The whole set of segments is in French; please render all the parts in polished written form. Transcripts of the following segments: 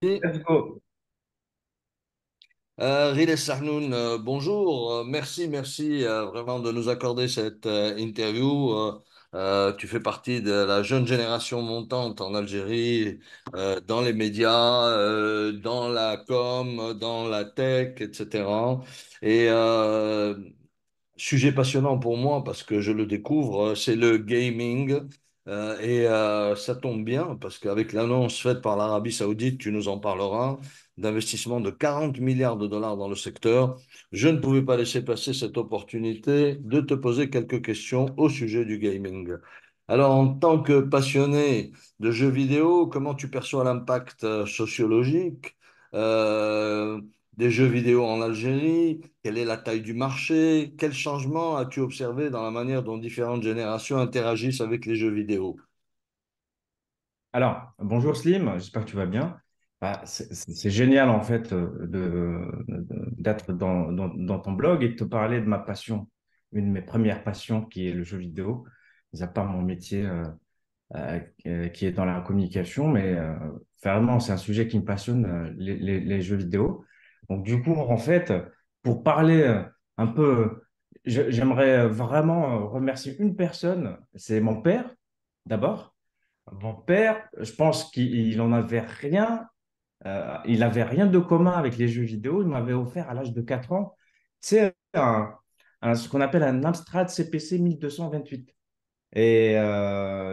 Let's go. Riles Sahnoun, bonjour. Merci vraiment de nous accorder cette interview. Tu fais partie de la jeune génération montante en Algérie, dans les médias, dans la com, dans la tech, etc. Et sujet passionnant pour moi parce que je le découvre, c'est le gaming. Ça tombe bien parce qu'avec l'annonce faite par l'Arabie Saoudite, tu nous en parleras, d'investissement de 40 milliards de dollars dans le secteur, je ne pouvais pas laisser passer cette opportunité de te poser quelques questions au sujet du gaming. Alors, en tant que passionné de jeux vidéo, comment tu perçois l'impact sociologique euh, des jeux vidéo en Algérie? Quelle est la taille du marché? Quel changement as-tu observé dans la manière dont différentes générations interagissent avec les jeux vidéo? Alors, bonjour Slim, j'espère que tu vas bien. C'est génial en fait d'être dans ton blog et de te parler de ma passion, une de mes premières passions qui est le jeu vidéo, mis à part mon métier qui est dans la communication, mais vraiment c'est un sujet qui me passionne, les jeux vidéo. Donc du coup, en fait, pour parler un peu, j'aimerais vraiment remercier une personne, c'est mon père d'abord. Mon père, je pense qu'il en avait rien, il avait rien de commun avec les jeux vidéo. Il m'avait offert à l'âge de 4 ans, c'est ce qu'on appelle un Amstrad CPC 1228. Et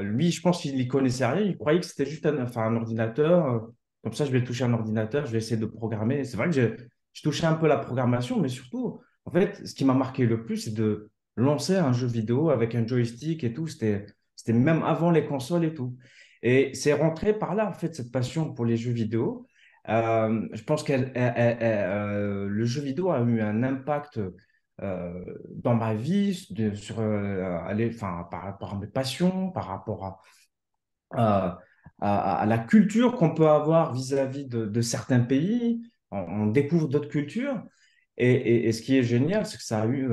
lui, je pense qu'il n'y connaissait rien. Il croyait que c'était juste enfin, un ordinateur. Comme ça, je vais toucher un ordinateur, je vais essayer de programmer. C'est vrai que je touchais un peu la programmation, mais surtout, en fait, ce qui m'a marqué le plus, c'est de lancer un jeu vidéo avec un joystick et tout. C'était même avant les consoles et tout. Et c'est rentré par là, en fait, cette passion pour les jeux vidéo. Je pense que le jeu vidéo a eu un impact dans ma vie, enfin, par rapport à mes passions, par rapport à, à la culture qu'on peut avoir vis-à-vis de certains pays. On découvre d'autres cultures. Et ce qui est génial, c'est que ça a eu,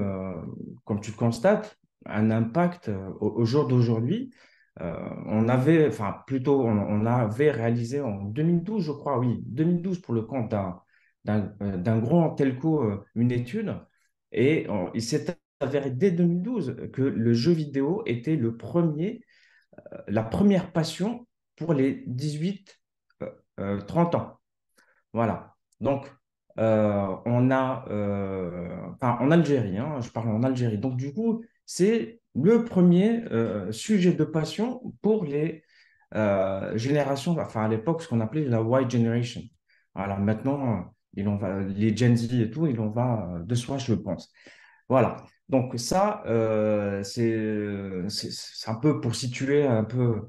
comme tu le constates, un impact au jour d'aujourd'hui. Enfin, plutôt, on avait réalisé en 2012, je crois, oui, 2012 pour le compte d'un grand telco, une étude. Et il s'est avéré dès 2012 que le jeu vidéo était la première passion pour les 18-30 ans. Voilà. Donc, enfin, en Algérie, hein, je parle en Algérie. Donc, du coup, c'est le premier sujet de passion pour les générations, enfin, à l'époque, ce qu'on appelait la Y Generation. Voilà, maintenant, les Gen Z et tout, il en va de soi, je pense. Voilà. Donc ça, c'est un peu pour situer un peu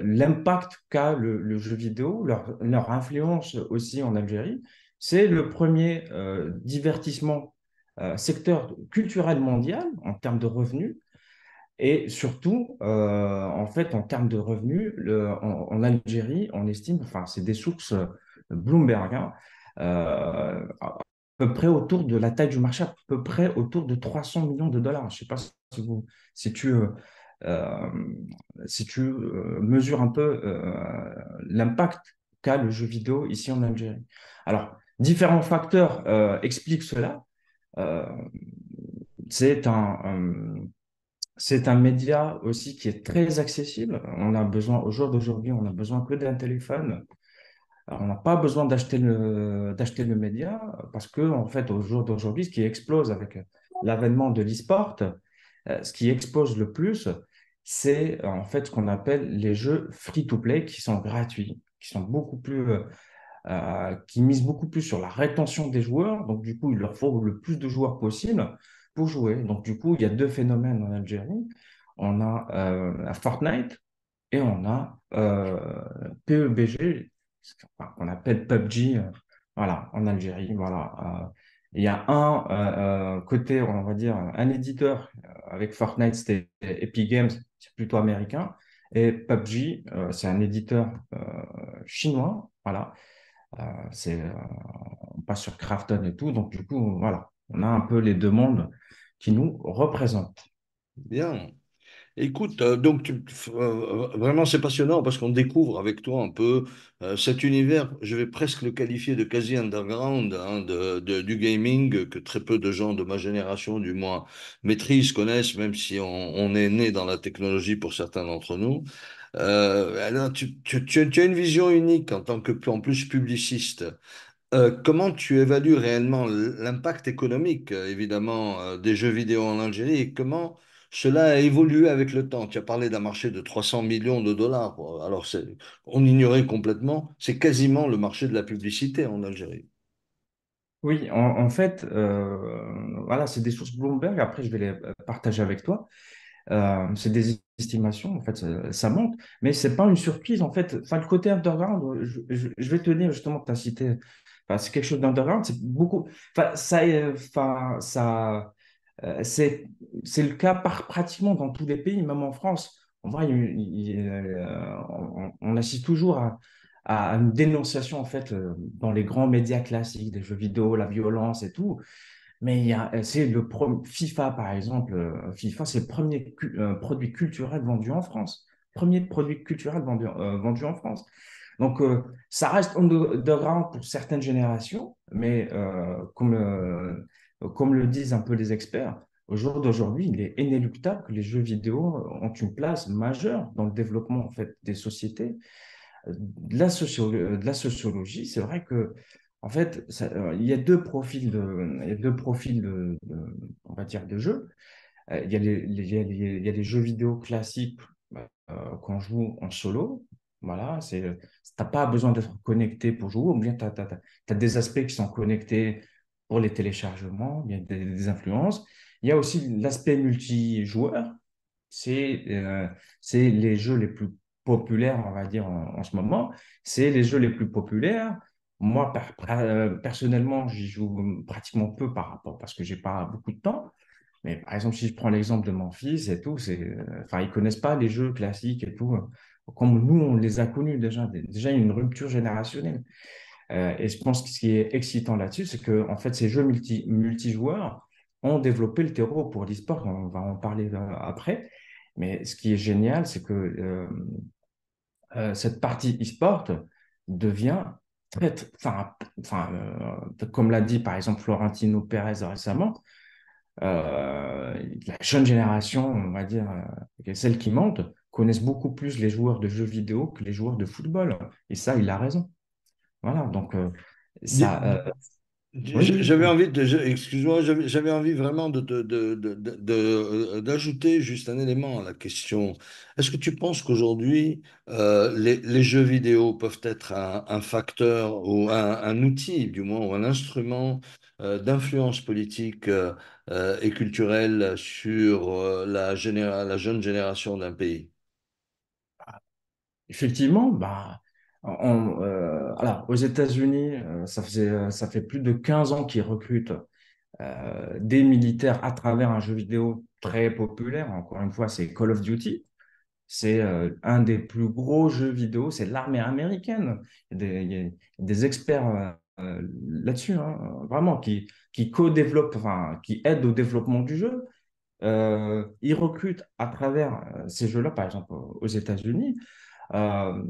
l'impact qu'a le jeu vidéo, leur influence aussi en Algérie. C'est le premier divertissement, secteur culturel mondial en termes de revenus. Et surtout, en fait, en termes de revenus, en Algérie, on estime, enfin, c'est des sources Bloomberg, hein, à peu près autour de la taille du marché, à peu près autour de 300 millions de dollars. Je ne sais pas si tu, euh, si tu mesures un peu l'impact qu'a le jeu vidéo ici en Algérie. Alors, différents facteurs expliquent cela. Euh, c'est c'est un média aussi qui est très accessible. On a besoin, au jour d'aujourd'hui, on a besoin que d'un téléphone. Alors, on n'a pas besoin d'acheter le média parce que, en fait, au jour d'aujourd'hui, ce qui explose avec l'avènement de l'e-sport, ce qui explose le plus, c'est en fait ce qu'on appelle les jeux free-to-play qui sont gratuits, qui sont beaucoup plus, qui misent beaucoup plus sur la rétention des joueurs. Donc, du coup, il leur faut le plus de joueurs possible pour jouer. Donc, du coup, il y a deux phénomènes en Algérie. On a Fortnite et on a PUBG, qu'on appelle PUBG, voilà, en Algérie. Voilà. Il y a un côté, on va dire, un éditeur avec Fortnite, c'était Epic Games, c'est plutôt américain. Et PUBG, c'est un éditeur chinois. Voilà. Euh, on passe sur Krafton et tout. Donc, du coup, voilà, on a un peu les deux mondes qui nous représentent. Bien. Écoute, donc vraiment c'est passionnant parce qu'on découvre avec toi un peu cet univers, je vais presque le qualifier de quasi underground hein, du gaming que très peu de gens de ma génération du moins maîtrisent, connaissent, même si on est né dans la technologie pour certains d'entre nous. Alors tu as une vision unique en tant que en plus publiciste. Comment tu évalues réellement l'impact économique, évidemment, des jeux vidéo en Algérie et comment cela a évolué avec le temps? Tu as parlé d'un marché de 300 millions de dollars. Alors, on ignorait complètement, c'est quasiment le marché de la publicité en Algérie. Oui, en fait, voilà, c'est des sources Bloomberg. Après, je vais les partager avec toi. C'est des estimations, en fait, ça monte, mais c'est pas une surprise, en fait. Enfin, le côté underground, je vais te dire justement que tu as cité, enfin, c'est quelque chose d'underground, c'est beaucoup, enfin, c'est le cas pratiquement dans tous les pays, même en France. En vrai, on assiste toujours à une dénonciation, en fait, dans les grands médias classiques, des jeux vidéo, la violence et tout. Mais c'est FIFA, par exemple. FIFA, c'est le premier produit culturel vendu en France. Premier produit culturel vendu en France. Donc, ça reste underground pour certaines générations, mais comme le disent un peu les experts, au jour d'aujourd'hui, il est inéluctable que les jeux vidéo ont une place majeure dans le développement en fait, des sociétés. De la sociologie, c'est vrai que en fait, il y a deux profils on va dire, de jeux. Il y a il y a les jeux vidéo classiques qu'on joue en solo. Voilà, t'as pas besoin d'être connecté pour jouer, ou bien tu as des aspects qui sont connectés pour les téléchargements, il y a des influences. Il y a aussi l'aspect multijoueur. C'est c'est les jeux les plus populaires, on va dire, en ce moment. C'est les jeux les plus populaires. Moi, personnellement, j'y joue pratiquement peu par rapport, parce que j'ai pas beaucoup de temps. Mais par exemple, si je prends l'exemple de mon fils et tout, enfin, ils connaissent pas les jeux classiques et tout, comme nous, on les a connus déjà. Déjà, il y a une rupture générationnelle. Et je pense que ce qui est excitant là-dessus, c'est que, en fait, ces jeux multijoueurs ont développé le terreau pour l'e-sport. On va en parler après. Mais ce qui est génial, c'est que cette partie e-sport devient comme l'a dit par exemple Florentino Pérez récemment, la jeune génération, on va dire, celle qui monte, connaissent beaucoup plus les joueurs de jeux vidéo que les joueurs de football. Et ça, il a raison. Voilà, donc ça, oui, oui, J'avais envie excuse-moi, j'avais envie vraiment d'ajouter juste un élément à la question. Est-ce que tu penses qu'aujourd'hui, les jeux vidéo peuvent être un facteur ou un outil, du moins, ou un instrument d'influence politique et culturelle sur la jeune génération d'un pays? effectivement, bah, alors, aux États-Unis, ça fait plus de 15 ans qu'ils recrutent des militaires à travers un jeu vidéo très populaire. Encore une fois, c'est Call of Duty. C'est un des plus gros jeux vidéo, c'est l'armée américaine. Il y a des experts là-dessus, hein, vraiment, qui co-développent, enfin, qui aident au développement du jeu. Ils recrutent à travers ces jeux-là, par exemple, aux États-Unis. Euh,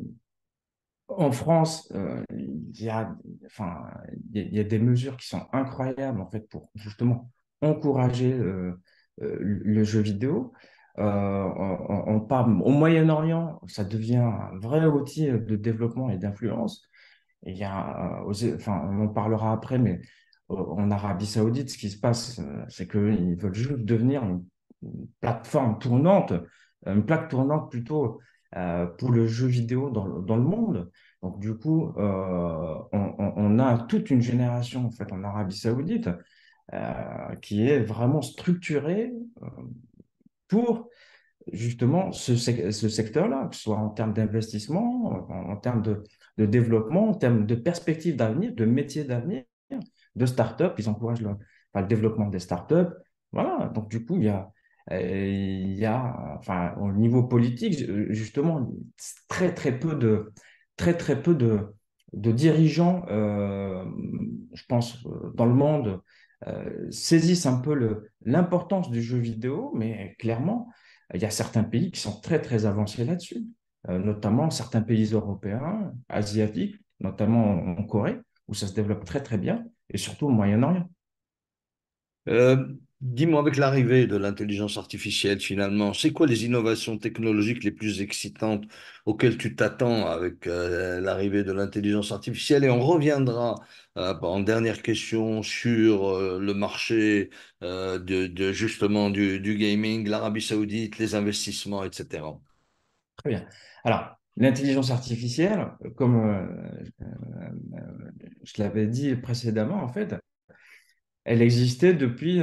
En France, il y a, enfin, il y a des mesures qui sont incroyables en fait pour justement encourager le jeu vidéo. Au Moyen-Orient, ça devient un vrai outil de développement et d'influence. Et il y a, enfin, on en parlera après, mais en Arabie Saoudite, ce qui se passe, c'est qu'ils veulent juste devenir une plateforme tournante, une plaque tournante plutôt pour le jeu vidéo dans le monde. Donc, du coup, on a toute une génération en fait en Arabie Saoudite qui est vraiment structurée pour justement ce secteur-là, que ce soit en termes d'investissement, en termes de développement, en termes de perspectives d'avenir, de métiers d'avenir, de start-up. Ils encouragent enfin, le développement des start-up. Voilà, donc du coup, enfin, au niveau politique, justement, très peu très peu de dirigeants, je pense, dans le monde, saisissent un peu l'importance du jeu vidéo, mais clairement, Il y a certains pays qui sont très, très avancés là-dessus, notamment certains pays européens, asiatiques, notamment en Corée, où ça se développe très, très bien, et surtout au Moyen-Orient. Dis-moi, avec l'arrivée de l'intelligence artificielle, finalement, c'est quoi les innovations technologiques les plus excitantes auxquelles tu t'attends avec l'arrivée de l'intelligence artificielle? Et on reviendra en dernière question sur le marché justement du gaming, l'Arabie Saoudite, les investissements, etc. Très bien. Alors, l'intelligence artificielle, comme je l'avais dit précédemment, en fait, elle existait depuis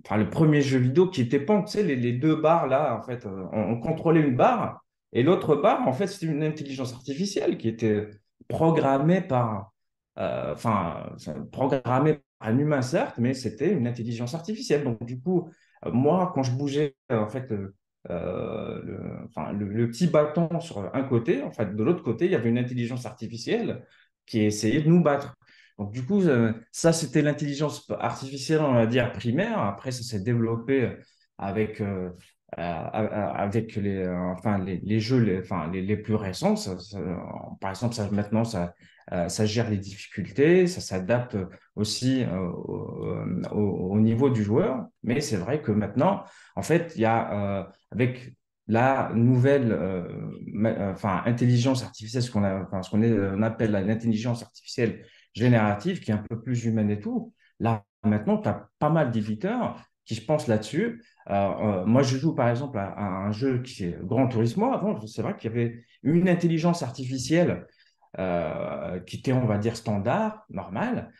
enfin, le premier jeu vidéo qui était pas, tu sais, les deux barres là, en fait, on contrôlait une barre et l'autre barre, en fait, c'était une intelligence artificielle qui était programmée programmée par un humain, certes, mais c'était une intelligence artificielle. Donc, du coup, moi, quand je bougeais, en fait, le petit bâton sur un côté, en fait, de l'autre côté, il y avait une intelligence artificielle qui essayait de nous battre. Donc, du coup, ça, c'était l'intelligence artificielle, on va dire, primaire. Après, ça s'est développé avec, avec les jeux les plus récents. Par exemple, maintenant, ça gère les difficultés, ça s'adapte aussi au niveau du joueur. Mais c'est vrai que maintenant, en fait, il y a, avec la nouvelle intelligence artificielle, on appelle l'intelligence artificielle générative, qui est un peu plus humaine et tout. Là, maintenant, tu as pas mal d'éditeurs qui se pensent là-dessus. Moi, je joue par exemple à un jeu qui est Gran Turismo. Avant, c'est vrai qu'il y avait une intelligence artificielle qui était, on va dire, standard, normale.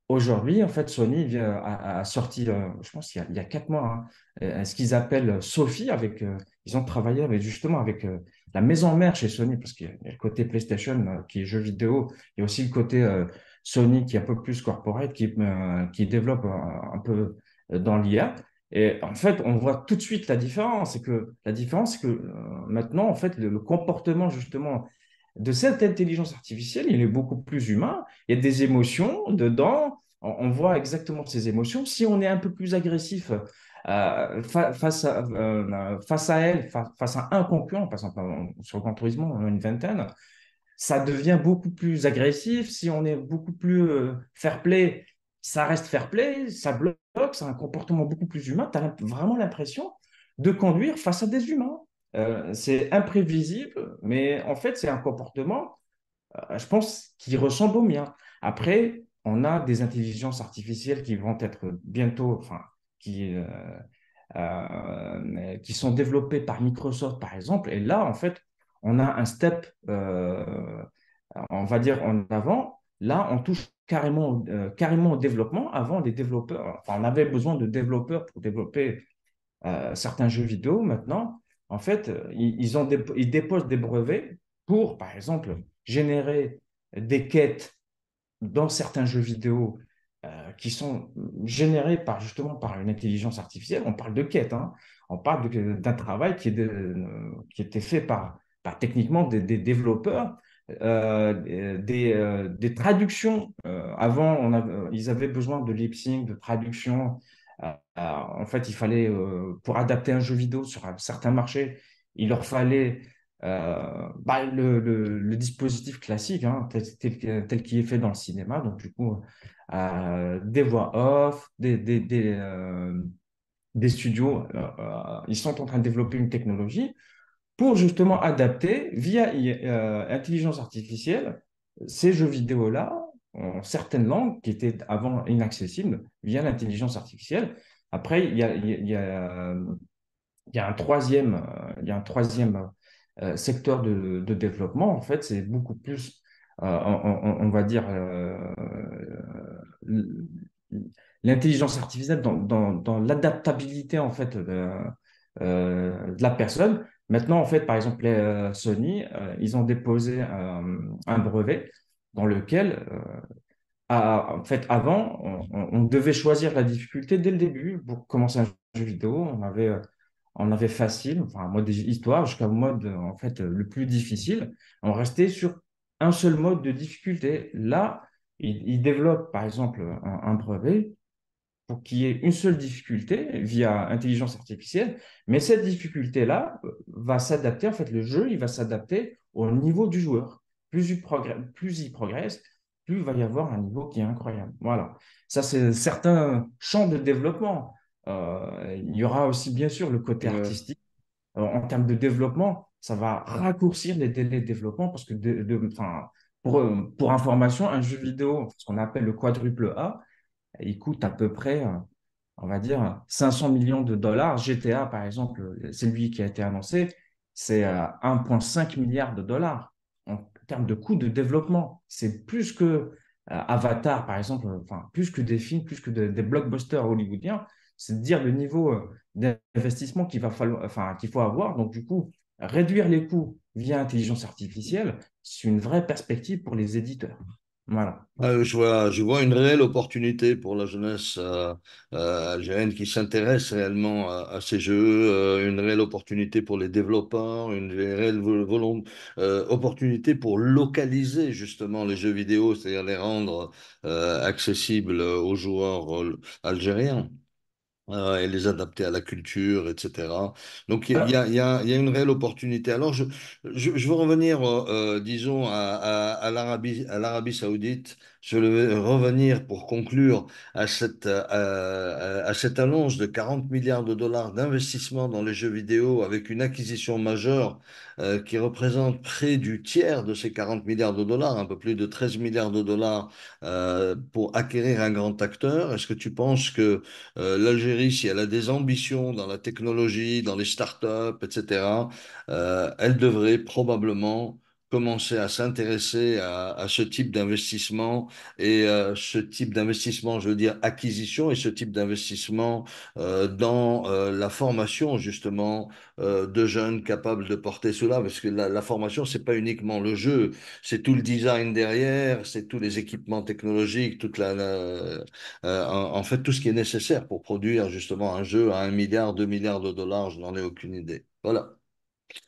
Aujourd'hui, en fait, Sony a sorti, je pense il y a 4 mois, hein, ce qu'ils appellent Sophie. Ils ont travaillé justement avec la maison mère chez Sony, parce qu'il y a le côté PlayStation qui est jeu vidéo, il y a aussi le côté Sony qui est un peu plus corporate, qui développe un peu dans l'IA. Et en fait, on voit tout de suite la différence. C'est que maintenant, en fait, le comportement justement de cette intelligence artificielle, il est beaucoup plus humain. Il y a des émotions dedans. On voit exactement ces émotions. Si on est un peu plus agressif face à elle, face à un concurrent, par exemple, sur le Gran Turismo, on a une vingtaine, ça devient beaucoup plus agressif. Si on est beaucoup plus fair play, ça reste fair play, ça bloque, c'est un comportement beaucoup plus humain. Tu as vraiment l'impression de conduire face à des humains. C'est imprévisible, mais en fait, c'est un comportement, je pense, qui ressemble au mien. Après, on a des intelligences artificielles qui vont être bientôt, enfin, qui, euh, qui sont développées par Microsoft, par exemple. Et là, en fait, on a un step, on va dire, en avant. Là, on touche carrément au développement. Avant, les développeurs, enfin, on avait besoin de développeurs pour développer certains jeux vidéo. Maintenant, en fait, ils déposent des brevets pour, par exemple, générer des quêtes dans certains jeux vidéo qui sont générés justement par une intelligence artificielle. On parle de quête, hein. On parle d'un travail qui était fait par techniquement des développeurs, des traductions. Avant, ils avaient besoin de lip sync, de traduction. En fait, il fallait, pour adapter un jeu vidéo sur un certain marché, il leur fallait le dispositif classique, hein, tel qu'il est fait dans le cinéma. Donc, du coup, des voix off, des studios, ils sont en train de développer une technologie pour justement adapter via intelligence artificielle ces jeux vidéo-là en certaines langues qui étaient avant inaccessibles via l'intelligence artificielle. Après, il y a un troisième, secteur de développement. En fait, c'est beaucoup plus, on va dire, l'intelligence artificielle dans l'adaptabilité en fait de la personne. Maintenant, en fait, par exemple, Sony, ils ont déposé un brevet dans lequel en fait, avant, on devait choisir la difficulté dès le début pour commencer un jeu vidéo. On avait facile, enfin, mode histoire, jusqu'au mode en fait, le plus difficile. On restait sur un seul mode de difficulté. Là, ils développent, par exemple, un brevet pour qu'il y ait une seule difficulté via intelligence artificielle, mais cette difficulté-là va s'adapter, en fait, le jeu, il va s'adapter au niveau du joueur. Plus il progresse, plus il va y avoir un niveau qui est incroyable. Voilà. Ça, c'est certains champs de développement. Il y aura aussi, bien sûr, le côté Ouais. artistique. En termes de développement, ça va raccourcir les délais de développement parce que, enfin, pour information, un jeu vidéo, ce qu'on appelle le quadruple A, il coûte à peu près, on va dire, 500 millions de dollars. GTA, par exemple, c'est lui qui a été annoncé, c'est 1,5 milliard de dollars en termes de coût de développement. C'est plus que Avatar, par exemple, enfin, plus que des films, plus que des blockbusters hollywoodiens. C'est de dire le niveau d'investissement qu'il faut avoir. Donc, du coup, réduire les coûts via intelligence artificielle, c'est une vraie perspective pour les éditeurs. Voilà. Je vois une réelle opportunité pour la jeunesse algérienne qui s'intéresse réellement à ces jeux, une réelle opportunité pour les développeurs, une réelle opportunité pour localiser justement les jeux vidéo, c'est-à-dire les rendre accessibles aux joueurs algériens et les adapter à la culture, etc. Donc il y a une réelle opportunité. Alors je veux revenir, disons, à l'Arabie Saoudite. Je veux revenir pour conclure à cette annonce de 40 milliards de dollars d'investissement dans les jeux vidéo avec une acquisition majeure qui représente près du tiers de ces 40 milliards de dollars, un peu plus de 13 milliards de dollars pour acquérir un grand acteur. Est-ce que tu penses que l'Algérie, si elle a des ambitions dans la technologie, dans les startups, etc., elle devrait probablement commencer à s'intéresser à ce type d'investissement et ce type d'investissement, je veux dire acquisition et ce type d'investissement dans la formation justement de jeunes capables de porter cela, parce que la formation, c'est pas uniquement le jeu, c'est tout le design derrière, c'est tous les équipements technologiques, en fait, tout ce qui est nécessaire pour produire justement un jeu à 1 milliard, 2 milliards de dollars, je n'en ai aucune idée. Voilà.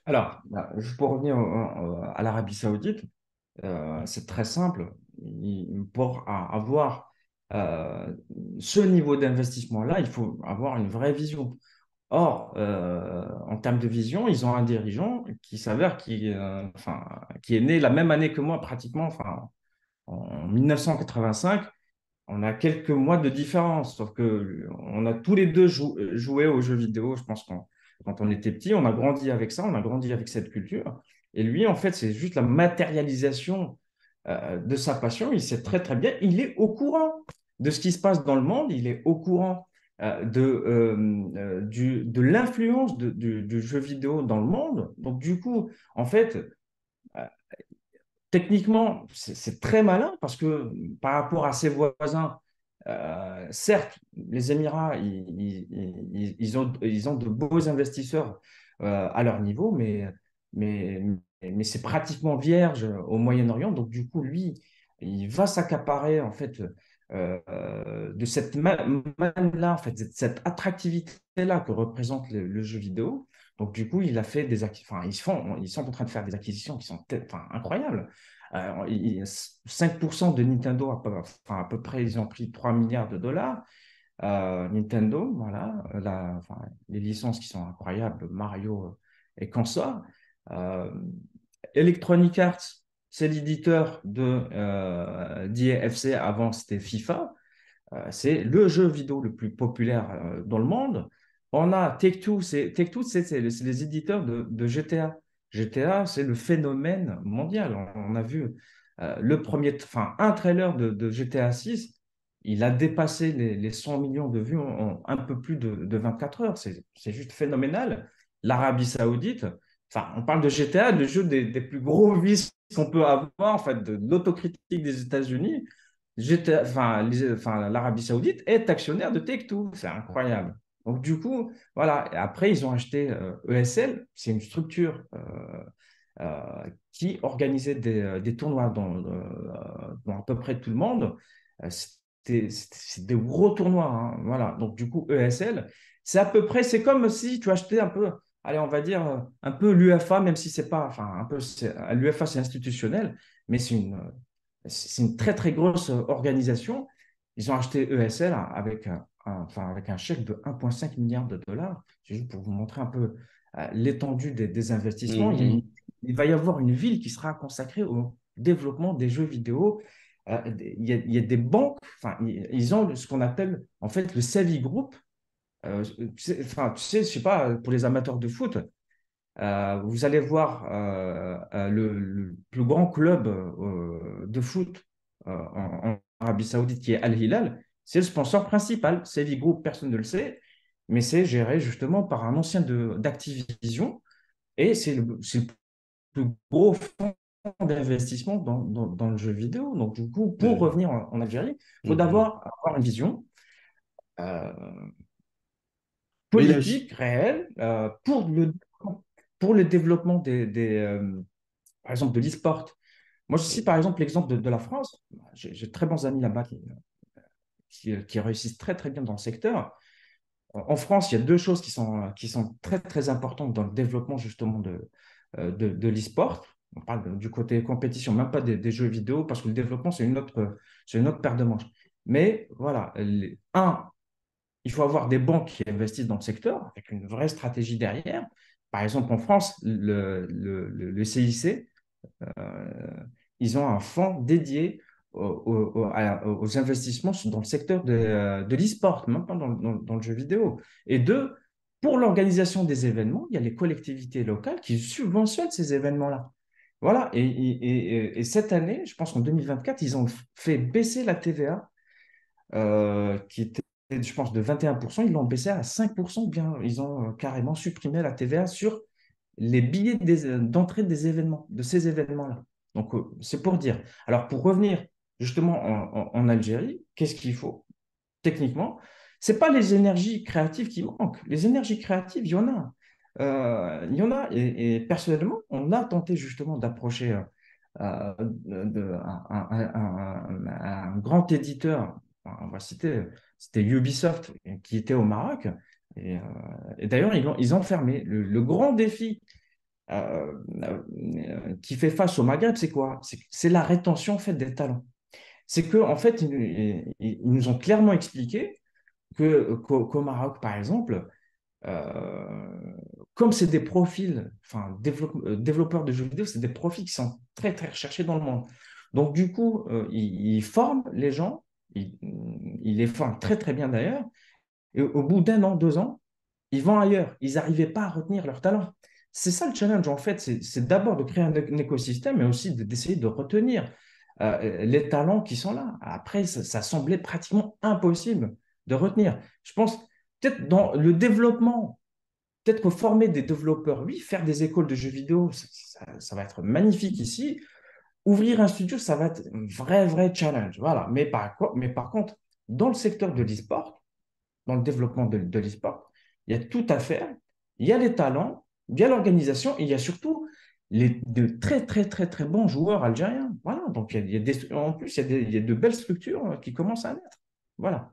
Alors, juste pour revenir à l'Arabie Saoudite, c'est très simple. Pour avoir euh, ce niveau d'investissement-là, il faut avoir une vraie vision. Or, en termes de vision, ils ont un dirigeant qui s'avère enfin, qui est né la même année que moi, pratiquement, enfin, en 1985. On a quelques mois de différence, sauf que on a tous les deux joué aux jeux vidéo. Je pense qu'on quand on était petit, on a grandi avec ça, on a grandi avec cette culture. Et lui, en fait, c'est juste la matérialisation de sa passion. Il sait très très bien, il est au courant de ce qui se passe dans le monde, il est au courant de l'influence du jeu vidéo dans le monde. Donc du coup, en fait, euh, techniquement, c'est très malin parce que par rapport à ses voisins, certes, les Émirats, ils ont de beaux investisseurs à leur niveau, mais, mais c'est pratiquement vierge au Moyen-Orient. Donc, du coup, lui, il va s'accaparer en fait de cette manne-là, en fait, cette attractivité-là que représente le jeu vidéo. Donc, du coup, il a fait enfin, ils sont en train de faire des acquisitions qui sont enfin, incroyables. 5% de Nintendo, enfin, à peu près, ils ont pris 3 milliards de dollars. Nintendo, voilà, enfin, les licences qui sont incroyables, Mario et consort. Euh, Electronic Arts, c'est l'éditeur d'EA FC, avant c'était FIFA. C'est le jeu vidéo le plus populaire dans le monde. On a Take-Two, c'est les éditeurs de GTA. GTA, c'est le phénomène mondial. On a vu enfin, un trailer de GTA 6, il a dépassé les 100 millions de vues en un peu plus de 24 heures. C'est juste phénoménal. L'Arabie Saoudite, enfin, on parle de GTA, le jeu des plus gros vices qu'on peut avoir, en fait, de l'autocritique des États-Unis. Enfin, l'Arabie Saoudite est actionnaire de Take-Two. C'est incroyable. Donc, du coup, voilà. Et après, ils ont acheté ESL. C'est une structure qui organisait des tournois dans à peu près tout le monde. C'est des gros tournois, hein. Voilà. Donc, du coup, ESL, c'est comme si tu achetais un peu, allez, on va dire, un peu l'UFA, même si c'est pas, enfin, un peu, l'UFA, c'est institutionnel, mais c'est une très, très grosse organisation Ils ont acheté ESL avec enfin, avec un chèque de 1,5 milliard de dollars. C'est juste pour vous montrer un peu l'étendue des investissements. Mhm. Il va y avoir une ville qui sera consacrée au développement des jeux vidéo. Il y a des banques, enfin, ils ont ce qu'on appelle en fait le Savvy Group. Enfin, tu sais, je sais pas, pour les amateurs de foot, vous allez voir le plus grand club de foot en Arabie Saoudite qui est Al Hilal. C'est le sponsor principal. Savvy Group, personne ne le sait, mais c'est géré justement par un ancien d'Activision et c'est le plus gros fonds d'investissement dans le jeu vidéo. Donc, du coup, pour Euh, revenir en Algérie, il faut mhm. d'abord avoir une vision euh, Mais politique réelle pour le développement par exemple, de l'e-sport. Moi, je cite par exemple l'exemple de la France. J'ai de très bons amis là-bas qui réussissent très, très bien dans le secteur. En France, il y a deux choses qui sont très, très importantes dans le développement justement de l'e-sport. On parle du côté compétition, même pas des jeux vidéo, parce que le développement, c'est une autre paire de manches. Mais voilà, un, il faut avoir des banques qui investissent dans le secteur avec une vraie stratégie derrière. Par exemple, en France, le CIC, euh, ils ont un fonds dédié aux investissements dans le secteur de l'e-sport, même pas dans le jeu vidéo. Et deux, pour l'organisation des événements, il y a les collectivités locales qui subventionnent ces événements-là. Voilà, et cette année, je pense qu'en 2024, ils ont fait baisser la TVA, qui était, je pense, de 21%, ils l'ont baissé à 5%, bien, ils ont carrément supprimé la TVA sur les billets d'entrée des événements, de ces événements-là. Donc, c'est pour dire. Alors, pour revenir justement en Algérie, qu'est-ce qu'il faut techniquement? C'est pas les énergies créatives qui manquent. Les énergies créatives, il y en a. Il y en a. Et personnellement, on a tenté justement d'approcher un grand éditeur, on va citer, c'était Ubisoft, qui était au Maroc. Et, euh, et d'ailleurs, ils ont fermé. Le grand défi qui fait face au Maghreb, c'est quoi? C'est la rétention en fait, des talents. C'est qu'en en fait, ils nous ont clairement expliqué qu'au Maroc, par exemple, euh, comme c'est des profils, enfin, développeurs de jeux vidéo, c'est des profils qui sont très, très recherchés dans le monde. Donc, du coup, ils forment les gens, ils, ils les forment très, très bien d'ailleurs, et au bout d'un an, 2 ans, ils vont ailleurs. Ils n'arrivaient pas à retenir leur talent. C'est ça le challenge, en fait. C'est d'abord de créer un écosystème, mais aussi d'essayer de retenir les talents qui sont là. Après, ça semblait pratiquement impossible de retenir. Je pense peut-être dans le développement, peut-être que former des développeurs, oui, faire des écoles de jeux vidéo, ça va être magnifique ici. Ouvrir un studio, ça va être un vrai, vrai challenge. Voilà. Mais par contre, dans le secteur de l'e-sport, dans le développement de l'e-sport. Il y a tout à faire. Il y a les talents, il y a l'organisation et il y a surtout de très, très, très, très bons joueurs algériens. Voilà. Donc, en plus, il y a de belles structures qui commencent à naître. Voilà.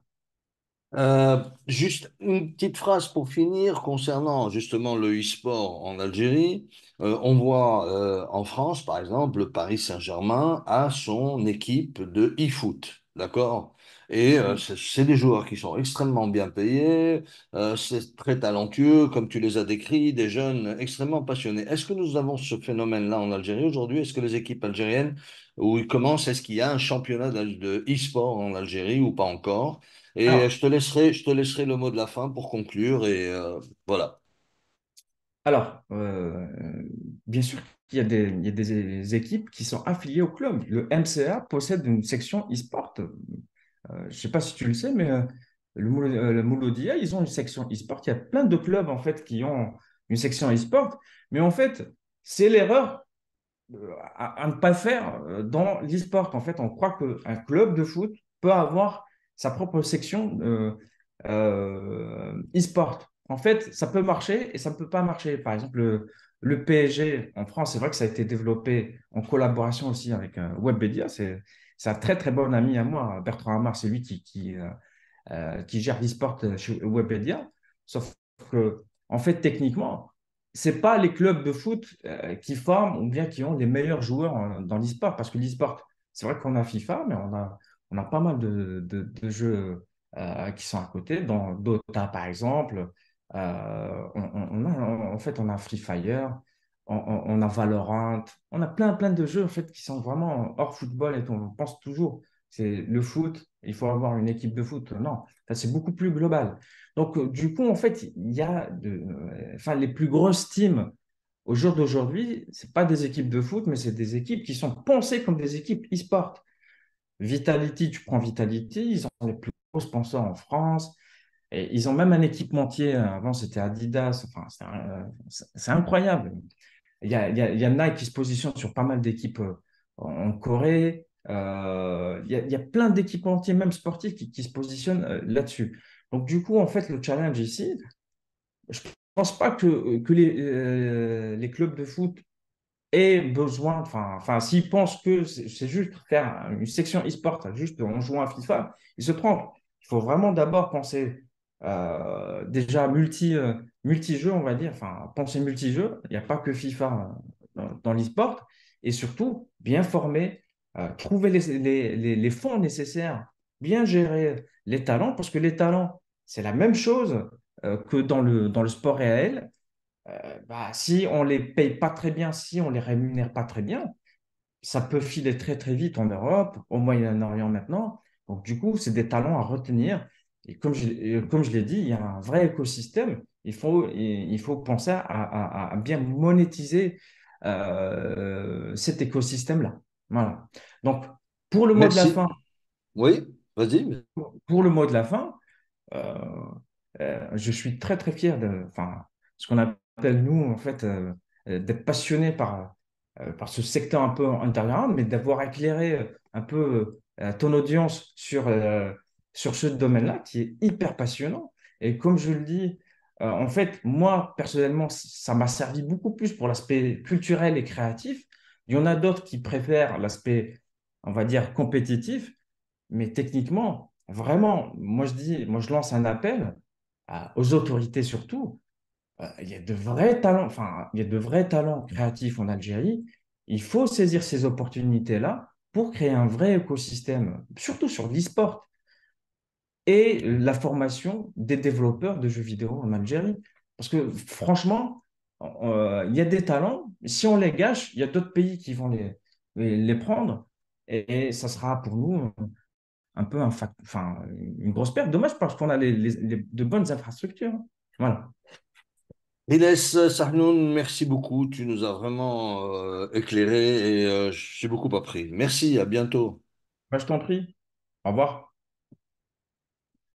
Juste une petite phrase pour finir concernant justement le e-sport en Algérie. On voit en France, par exemple, le Paris Saint-Germain a son équipe de e-foot, d'accord? Et Mhm. c'est des joueurs qui sont extrêmement bien payés, c'est très talentueux, comme tu les as décrits, des jeunes extrêmement passionnés. Est-ce que nous avons ce phénomène-là en Algérie aujourd'hui? Est-ce que les équipes algériennes, où ils commencent, est-ce qu'il y a un championnat de e-sport en Algérie ou pas encore? Et Alors, je te laisserai le mot de la fin pour conclure. Et voilà. alors, bien sûr il y a des équipes qui sont affiliées au club. Le MCA possède une section e-sport. Je ne sais pas si tu le sais, mais le Mouloudia, ils ont une section e-sport. Il y a plein de clubs en fait qui ont une section e-sport. Mais en fait, c'est l'erreur à ne pas faire dans l'e-sport. En fait, on croit qu'un club de foot peut avoir sa propre section e-sport. En fait, ça peut marcher et ça ne peut pas marcher. Par exemple, le PSG en France, c'est vrai que ça a été développé en collaboration aussi avec Webedia. C'est un très très bon ami à moi, Bertrand Hamar, c'est lui qui gère l'e-sport chez Webedia. Sauf que, en fait, techniquement, c'est pas les clubs de foot qui forment ou bien qui ont les meilleurs joueurs dans l'e-sport. Parce que l'e-sport, c'est vrai qu'on a FIFA, mais On a pas mal de jeux qui sont à côté. Dans Dota, par exemple, en fait, on a Free Fire, on a Valorant, on a plein de jeux en fait, qui sont vraiment hors football et on pense toujours, c'est le foot, il faut avoir une équipe de foot. Non, ça, c'est beaucoup plus global. Donc, du coup, en fait, il y a enfin, les plus grosses teams au jour d'aujourd'hui, ce pas des équipes de foot, mais c'est des équipes qui sont pensées comme des équipes e-sport. Vitality, tu prends Vitality, ils ont les plus gros sponsors en France. Et ils ont même un équipementier. Avant, c'était Adidas. Enfin, c'est incroyable. Il y a Nike qui se positionne sur pas mal d'équipes en Corée. Il y a plein d'équipementiers, même sportifs, qui se positionnent là-dessus. Donc, du coup, en fait, le challenge ici, je pense pas que les clubs de foot aient besoin, enfin, s'ils pensent que c'est juste faire une section e-sport, juste en jouant à FIFA, ils se trompent. Il faut vraiment d'abord penser déjà multi-jeu, on va dire, enfin, penser multi-jeu. Il n'y a pas que FIFA dans l'e-sport. Et surtout, bien former, trouver les fonds nécessaires, bien gérer les talents, parce que les talents, c'est la même chose que dans le sport réel. Bah, si on les paye pas très bien, si on les rémunère pas très bien, ça peut filer très vite en Europe, au Moyen-Orient maintenant. Donc du coup, c'est des talents à retenir. Et comme je l'ai dit, il y a un vrai écosystème. Il faut penser à bien monétiser cet écosystème-là. Voilà. Donc pour le mot de la Merci. fin, Oui, vas-y. pour le mot de la fin, euh, je suis très fier de, enfin, ce qu'on appelle nous, en fait, d'être passionné par ce secteur un peu underground, mais d'avoir éclairé un peu ton audience sur ce domaine-là qui est hyper passionnant. Et comme je le dis, en fait, moi, personnellement, ça m'a servi beaucoup plus pour l'aspect culturel et créatif. Il y en a d'autres qui préfèrent l'aspect, on va dire, compétitif. Mais techniquement, vraiment, moi je lance un appel aux autorités surtout. Il y a de vrais talents, enfin, il y a de vrais talents créatifs en Algérie. Il faut saisir ces opportunités-là pour créer un vrai écosystème, surtout sur l'e-sport et la formation des développeurs de jeux vidéo en Algérie. Parce que franchement, il y a des talents. Si on les gâche, il y a d'autres pays qui vont les prendre. Et ça sera pour nous un peu enfin, une grosse perte. Dommage parce qu'on a de bonnes infrastructures. Voilà. Inès Sahnoun, merci beaucoup. Tu nous as vraiment éclairé et j'ai beaucoup appris. Merci, à bientôt. Bah, je t'en prie. Au revoir.